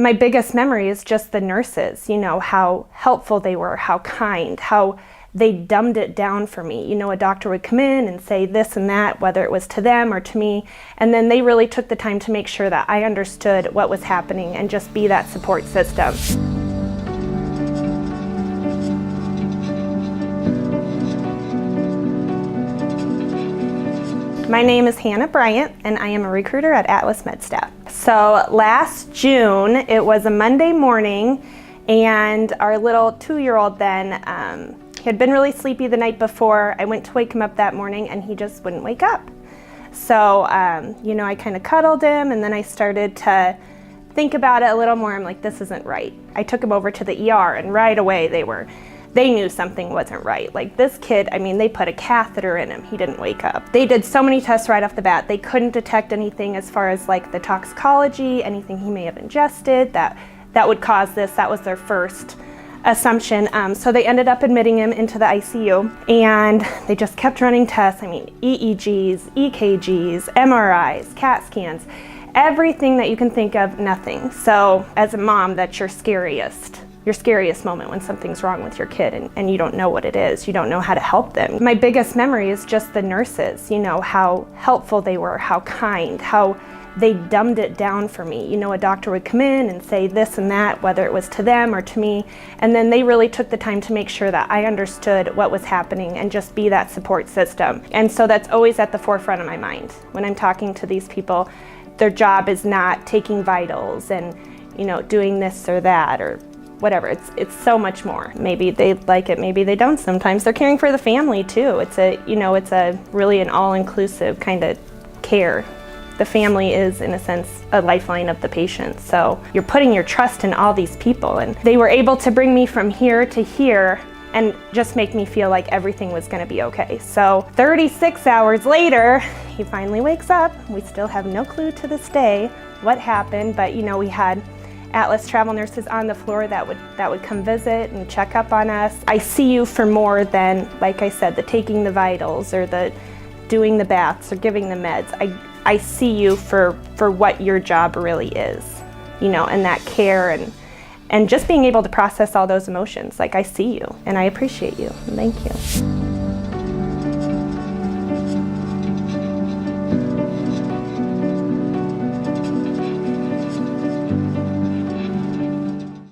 My biggest memory is just the nurses, how helpful they were, how kind, how they dumbed it down for me. A doctor would come in and say this and that, whether it was to them or to me, and then they really took the time to make sure that I understood what was happening and just be that support system. My name is Hannah Bryant, and I am a recruiter at Atlas MedStaff. So last June, it was a Monday morning, and our little 2-year-old then, he had been really sleepy the night before. I went to wake him up that morning, and he just wouldn't wake up. So, I kind of cuddled him, and then I started to think about it a little more. I'm like, this isn't right. I took him over to the ER, and right away they knew something wasn't right. Like this kid, they put a catheter in him. He didn't wake up. They did so many tests right off the bat. They couldn't detect anything as far as like the toxicology, anything he may have ingested that would cause this. That was their first assumption. So they ended up admitting him into the ICU, and they just kept running tests. EEGs, EKGs, MRIs, CAT scans, everything that you can think of, nothing. So as a mom, that's your scariest moment when something's wrong with your kid and you don't know what it is. You don't know how to help them. My biggest memory is just the nurses, how helpful they were, how kind, how they dumbed it down for me. A doctor would come in and say this and that, whether it was to them or to me, and then they really took the time to make sure that I understood what was happening and just be that support system. And so that's always at the forefront of my mind. When I'm talking to these people, their job is not taking vitals and, doing this or that or whatever. It's so much more. Maybe they like it, maybe they don't. Sometimes they're caring for the family too. It's a really an all-inclusive kind of care. The family is, in a sense, a lifeline of the patient. So you're putting your trust in all these people, and they were able to bring me from here to here and just make me feel like everything was going to be okay. So 36 hours later, he finally wakes up. We still have no clue to this day what happened, but we had Atlas travel nurses on the floor that would come visit and check up on us. I see you for more than, like I said, the taking the vitals or the doing the baths or giving the meds. I see you for what your job really is, and that care and just being able to process all those emotions. Like, I see you and I appreciate you. Thank you.